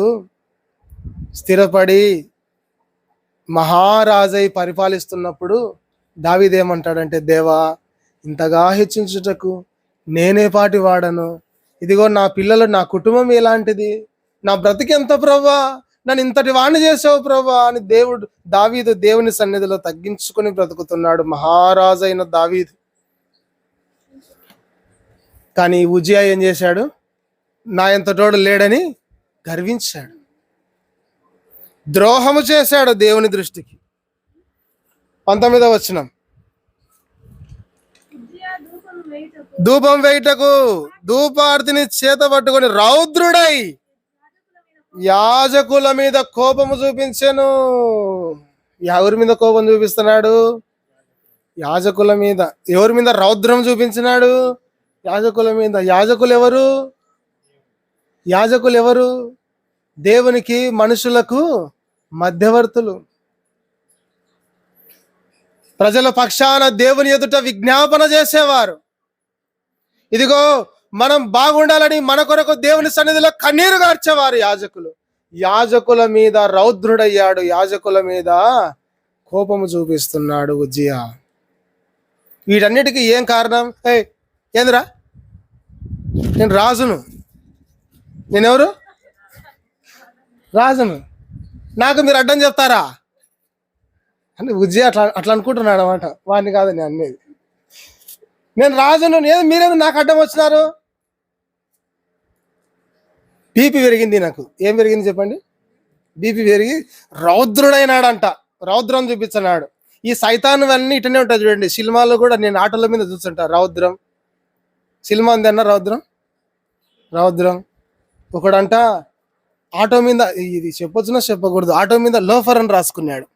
స్థిరపడి మహారాజై పరిపాలిస్తున్నప్పుడు దావీదు ఏమంటాడంటే, దేవా, ఇంతగా హెచ్చించుటకు నేనే పాటి వాడను. ఇదిగో నా పిల్లలు, నా కుటుంబం ఎలాంటిది, నా బ్రతికి ఎంత ప్రభా, నన్ను ఇంతటి వాణ్ణి చేసావు ప్రభా అని దావీదు దేవుని సన్నిధిలో తగ్గించుకొని బ్రతుకుతున్నాడు, మహారాజైన దావీదు. కానీ ఉజ్జియా ఏం చేశాడు? నా ఎంతటోడు లేడని గర్వించాడు, ద్రోహము చేశాడు దేవుని దృష్టికి. 19వ వచనం. ధూపం వేయుటకు ధూపార్తిని చేత పట్టుకొని రౌద్రుడై యాజకుల మీద కోపము చూపించెను. ఎవరి మీద కోపం చూపిస్తున్నాడు? యాజకుల మీద. ఎవరి మీద రౌద్రం చూపించినాడు? యాజకుల మీద. యాజకులు ఎవరు? దేవునికి మనుషులకు మధ్యవర్తులు. ప్రజల పక్షాన దేవుని ఎదుట విజ్ఞాపన చేసేవారు. ఇదిగో మనం బాగుండాలని మన కొరకు దేవుని సన్నిధిలో కన్నీరు గార్చేవారు యాజకులు. యాజకుల మీద రౌద్రుడయ్యాడు, యాజకుల మీద కోపము చూపిస్తున్నాడు ఉజ్జియా. వీటన్నిటికీ ఏం కారణం? ఏందిరా, నేను రాజును. నేనెవరు? రాజును. నాకు మీరు అడ్డం చెప్తారా అని ఉజ్జియా అట్లా అనుకుంటున్నాడు అన్నమాట. వాడిని కాదు నేను అనేది. నేను రాజును, మీరేమి నాకు అడ్డం వచ్చినారు? బీపీ పెరిగింది నాకు. ఏం పెరిగింది చెప్పండి? బీపీ పెరిగి రౌద్రుడైనాడంట. రౌద్రం చూపించినాడు. ఈ సైతానువన్నీ ఇటనే ఉంటాయి చూడండి. సినిమాలో కూడా నేను ఆటోల మీద చూస్తుంటా రౌద్రం. సినిమా ఉంది అన్న రౌద్రం. ఒకడంట ఆటో మీద, ఇది చెప్పొచ్చునా చెప్పకూడదు, ఆటో మీద లోఫర్ అని రాసుకున్నాడు.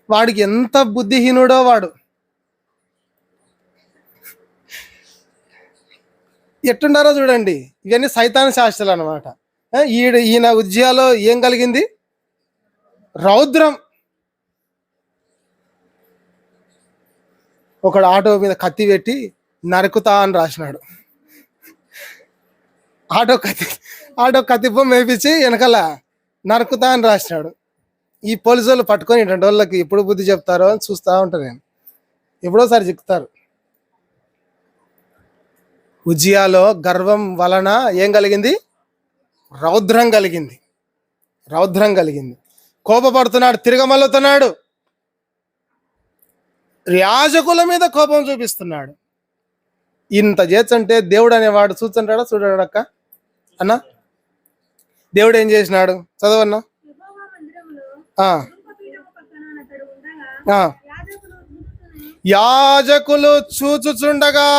వాడికి ఎంత బుద్ధిహీనుడో వాడు. ఎట్టుండారో చూడండి. ఇవన్నీ సైతాన్ శాస్త్రాలు అనమాట. ఈయన ఉజ్జియాలో ఏం కలిగింది? రౌద్రం. ఒకడు ఆటో మీద కత్తి పెట్టి నరుకుతా అని రాసినాడు. ఆటో కత్తి బొమ్మ వేపించి వెనకాల నరుకుతా అని రాసినాడు. ఈ పోలీసు వాళ్ళు పట్టుకొని ఇటువంటి వాళ్ళకి ఎప్పుడు బుద్ధి చెప్తారో అని చూస్తూ ఉంటాను నేను. ఎప్పుడోసారి చిక్కుతారు. ఉజ్జియాలో గర్వం వలన ఏం కలిగింది? రౌద్రం కలిగింది. కోపపడుతున్నాడు, తిరగమల్లుతున్నాడు, యాజకుల మీద కోపం చూపిస్తున్నాడు. ఇంత చేస్తుంటే దేవుడు అనేవాడు చూస్తుంటాడా? చూడాడు అక్క అన్న. దేవుడు ఏం చేసినాడు? చదవన్నా. యాజకులు చూచుచుండగా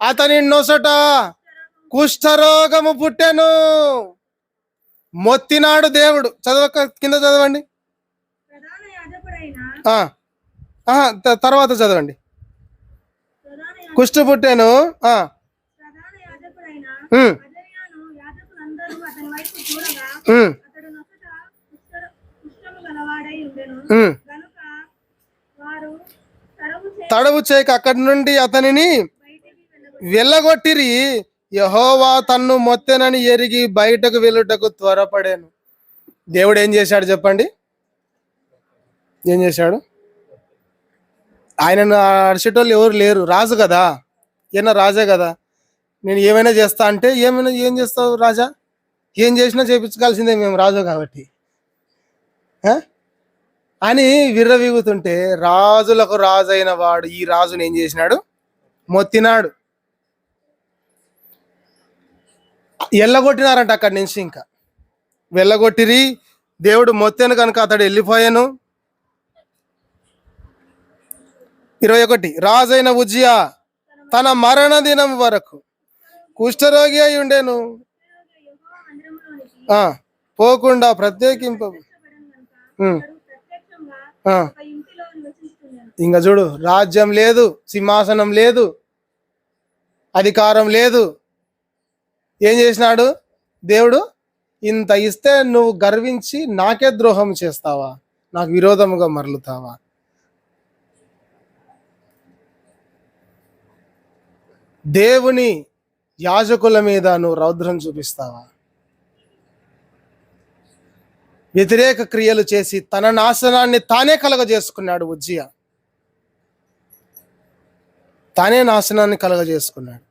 అతని నొసట కుష్ఠరోగము పుట్టెను. మొత్తినాడు దేవుడు. కింద చదవండి. ఆ, తర్వాత చదవండి. ప్రధాన కుష్టు పుట్టాను. ప్రధాన యాజకుడైన ఉమ్, అజర్యాను యాజకులందరూ అతని వైపు చూడగా ఉమ్, అతడు నొసట కుష్ఠము గలవాడై ఉండెను. ఉమ్. గనుక వారు తడవు తడవు చేయక అక్కడి నుండి అతనిని బయటికి వెళ్ళగొట్టి వెళ్ళగొట్టిరి. యెహోవా తన్ను మొత్తెనని ఎరిగి బయటకు వెళ్ళుటకు త్వరపడాను. దేవుడు ఏం చేశాడు చెప్పండి? ఏం చేశాడు? ఆయనను అరిచేటోళ్ళు ఎవరు లేరు. రాజు కదా, ఈయన రాజే కదా. నేను ఏమైనా చేస్తా అంటే ఏం చేస్తావు రాజా? ఏం చేసినా చేయించుకోవాల్సిందే, మేము రాజు కాబట్టి ఆ? అని విర్రవీగుతుంటే రాజులకు రాజు అయిన వాడు ఈ రాజుని ఏం చేసినాడు? మొత్తినాడు. ఎల్లగొట్టినారంట అక్కడి నుంచి. ఇంకా వెళ్ళగొట్టిరి. దేవుడు మొత్తాను కనుక అతడు వెళ్ళిపోయాను. 21 రాజైన ఉజ్జియా తన మరణ దినం వరకు కుష్ఠరోగి అయి ఉండేను. యెహోవా మందిరములోనికి పోకుండా ప్రత్యేకింప. ప్రత్యక్షపడెను గనుక ఉమ్, అతడు ప్రత్యక్షంగా ఆ. ఒక ఇంటిలో నివసిస్తున్నాడు. ఇంకా చూడు, రాజ్యం లేదు, సింహాసనం లేదు, అధికారం లేదు. ఏం చేసినాడు దేవుడు? ఇంత ఇస్తే నువ్వు గర్వించి నాకే ద్రోహం చేస్తావా? నాకు విరోధముగా మరలుతావా? దేవుని యాజకుల మీద నువ్వు రౌద్రం చూపిస్తావా? వ్యతిరేక క్రియలు చేసి తన నాశనాన్ని తానే కలగజేసుకున్నాడు ఉజ్జియా. తానే నాశనాన్ని కలగజేసుకున్నాడు.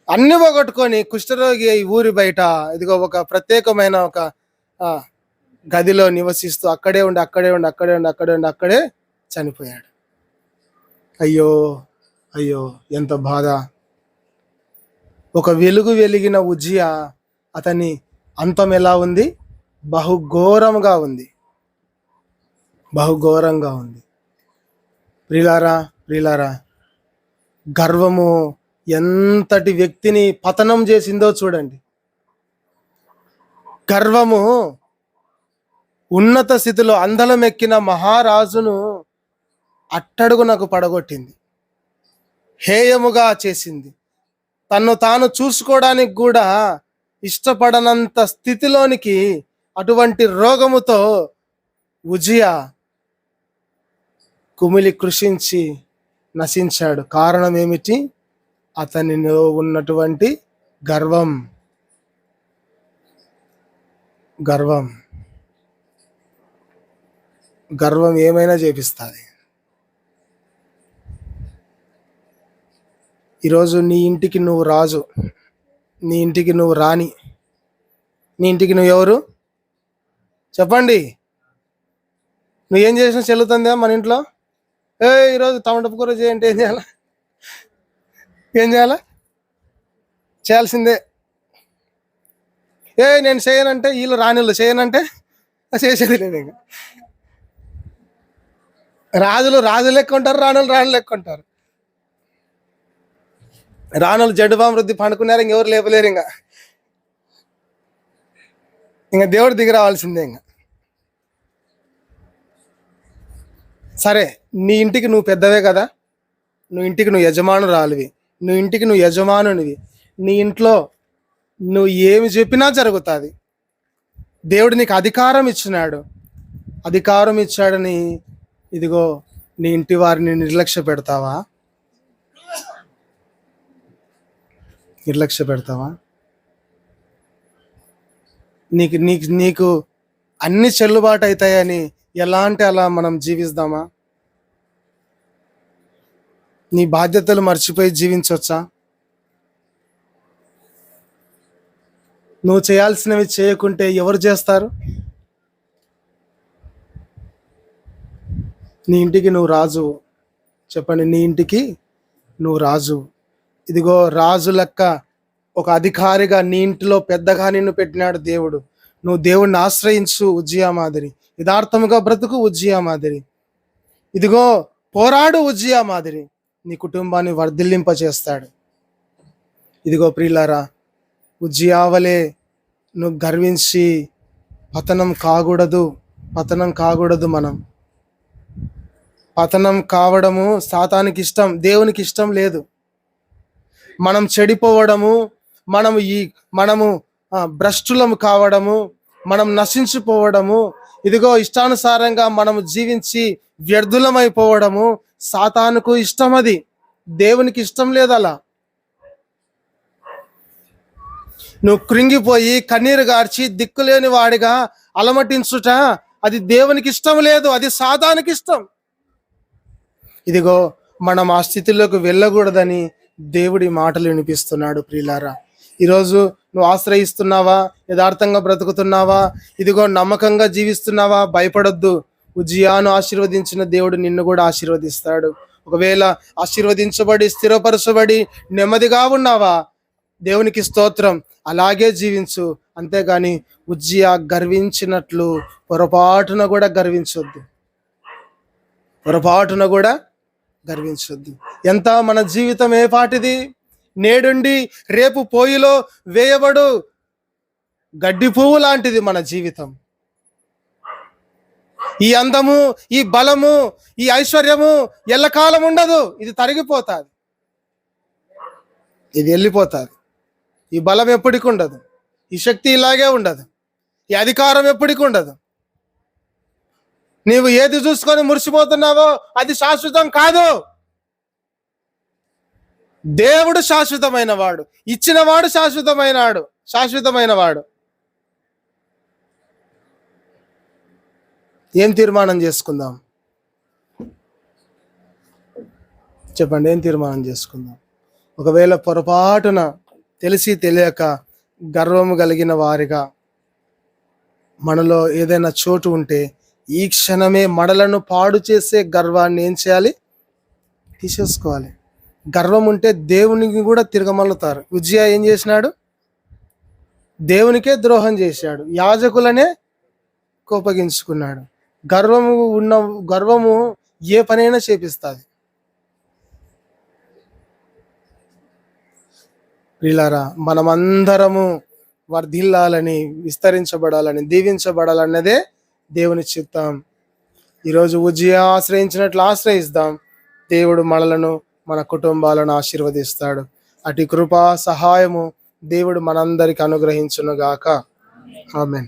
అన్ని పోగొట్టుకొని కుష్ఠరోగి అయి ఊరి బయట ఇదిగో ఒక ప్రత్యేకమైన ఒక గదిలో నివసిస్తూ అక్కడే చనిపోయాడు. అయ్యో అయ్యో, ఎంత బాధ. ఒక వెలుగు వెలిగిన ఉజ్జియా అతని అంతం ఎలా ఉంది? బహుఘోరంగా ఉంది. ప్రియులారా, గర్వము ఎంతటి వ్యక్తిని పతనం చేసిందో చూడండి. గర్వము ఉన్నత స్థితిలో అందలమెక్కిన మహారాజును అట్టడుగునకు పడగొట్టింది, హేయముగా చేసింది. తన్ను తాను చూసుకోవడానికి కూడా ఇష్టపడనంత స్థితిలోనికి అటువంటి రోగముతో ఉజ్జియా కుమిలి కృషించి నశించాడు. కారణం ఏమిటి? అతనిలో ఉన్నటువంటి గర్వం. గర్వం ఏమైనా చేపిస్తుంది. ఈరోజు నీ ఇంటికి నువ్వు రాజు, నీ ఇంటికి నువ్వు రాణి. నీ ఇంటికి నువ్వు ఎవరు చెప్పండి? నువ్వేం చేసినా చెల్లుతుందా మన ఇంట్లో? ఈరోజు టమాటా కూర చేయంటే ఏం చేయాలా? చేయాల్సిందే. నేను చేయనంటే వీళ్ళు రాణిళ్ళు చేయనంటే చేసేది లేదు. ఇంకా రాజులు లెక్క ఉంటారు, రాణులు లెక్క ఉంటారు. రాణులు జడ్డుబాం వృద్ధి పండుకున్నారు, ఇంకెవరు లేపలేరు. ఇంకా దేవుడు దిగి రావాల్సిందే. సరే, నీ ఇంటికి నువ్వు పెద్దవే కదా, నువ్వు ఇంటికి నువ్వు యజమానురాలివి, నువ్వు ఇంటికి నువ్వు యజమానునివి. నీ ఇంట్లో నువ్వు ఏమి చెప్పినా జరుగుతుంది. దేవుడు నీకు అధికారం ఇచ్చాడని ఇదిగో నీ ఇంటి వారిని నిర్లక్ష్య పెడతావా? నీకు అన్ని చెల్లుబాటు అవుతాయని ఎలా అంటే అలా మనం జీవిస్తామా? నీ బాధ్యతలు మర్చిపోయి జీవించవచ్చా? నువ్వు చేయాల్సినవి చేయకుంటే ఎవరు చేస్తారు? నీ ఇంటికి నువ్వు రాజు. చెప్పండి, నీ ఇంటికి నువ్వు రాజు. ఇదిగో రాజు లెక్క ఒక అధికారిగా నీ ఇంటిలో పెద్దగా నిన్ను పెట్టినాడు దేవుడు. నువ్వు దేవుడిని ఆశ్రయించు ఉజ్జియా మాదిరి. యథార్థముగా బ్రతుకు ఉజ్జియా మాదిరి. ఇదిగో పోరాడు ఉజ్జియా మాదిరి. నీ కుటుంబాన్ని వర్ధిల్లింప చేస్తాడు. ఇదిగో ప్రియులారా, ఉజ్జియా వలె నువ్వు గర్వించి పతనం కాకూడదు. మనం పతనం కావడము సాతానికి ఇష్టం, దేవునికి ఇష్టం లేదు. మనం చెడిపోవడము, మనము భ్రష్టులము కావడము, మనం నశించిపోవడము, ఇదిగో ఇష్టానుసారంగా మనము జీవించి వ్యర్థులమైపోవడము సాతానుకు ఇష్టం. అది దేవునికి ఇష్టం లేదు. అలా నువ్వు కృంగిపోయి కన్నీరు గార్చి దిక్కులేని వాడిగా అలమటించుట అది దేవునికి ఇష్టం లేదు, అది సాతానుకి ఇష్టం. ఇదిగో మనం ఆ స్థితిలోకి వెళ్ళకూడదని దేవుడి మాటలు వినిపిస్తున్నాడు. ప్రియులారా, ఈరోజు నువ్వు ఆశ్రయిస్తున్నావా? యథార్థంగా బ్రతుకుతున్నావా? ఇదిగో నమ్మకంగా జీవిస్తున్నావా? భయపడొద్దు. ఉజ్జియాను ఆశీర్వదించిన దేవుడు నిన్ను కూడా ఆశీర్వదిస్తాడు. ఒకవేళ ఆశీర్వదించబడి స్థిరపరచబడి నెమ్మదిగా ఉన్నావా? దేవునికి స్తోత్రం, అలాగే జీవించు. అంతేగాని ఉజ్జియా గర్వించినట్లు పొరపాటున కూడా గర్వించొద్దు. పొరపాటున కూడా గర్వించొద్దు. ఎంత మన జీవితం ఏ పాటిది? నేడుండి రేపు పోయిలో వేయబడు గడ్డి పువ్వు లాంటిది మన జీవితం. ఈ అందము, ఈ బలము, ఈ ఐశ్వర్యము ఎల్లకాలం ఉండదు. ఇది తరిగిపోతుంది, ఇది వెళ్ళిపోతుంది. ఈ బలం ఎప్పటికి ఉండదు, ఈ శక్తి ఇలాగే ఉండదు, ఈ అధికారం ఎప్పటికి ఉండదు. నీవు ఏది చూసుకొని మురిసిపోతున్నావో అది శాశ్వతం కాదు. దేవుడు శాశ్వతమైన వాడు, ఇచ్చినవాడు శాశ్వతమైన వాడు. ఏం తీర్మానం చేసుకుందాం? చెప్పండి, ఏం తీర్మానం చేసుకుందాం? ఒకవేళ పొరపాటున తెలిసి తెలియక గర్వము కలిగిన వారిగా మనలో ఏదైనా చోటు ఉంటే ఈ క్షణమే మనలను పాడు చేసే గర్వాన్ని ఏం చేయాలి? తీసేసుకోవాలి. గర్వం ఉంటే దేవునికి కూడా తిరగమల్లుతారు. ఉజ్జియా ఏం చేసినాడు? దేవునికే ద్రోహం చేశాడు, యాజకులనే కోపగించుకున్నాడు. గర్వము ఏ పనైనా చేపిస్తుంది. ప్రియులారా, మనమందరము వర్ధిల్లాలని, విస్తరించబడాలని, దీవించబడాలన్నదే దేవుని చిత్తం. ఈరోజు ఉజ్జియా ఆశ్రయించినట్లు ఆశ్రయిస్తాం. దేవుడు మనలను, మన కుటుంబాలను ఆశీర్వదిస్తాడు. అటు కృపా సహాయము దేవుడు మనందరికి అనుగ్రహించును గాక. ఆమేన్.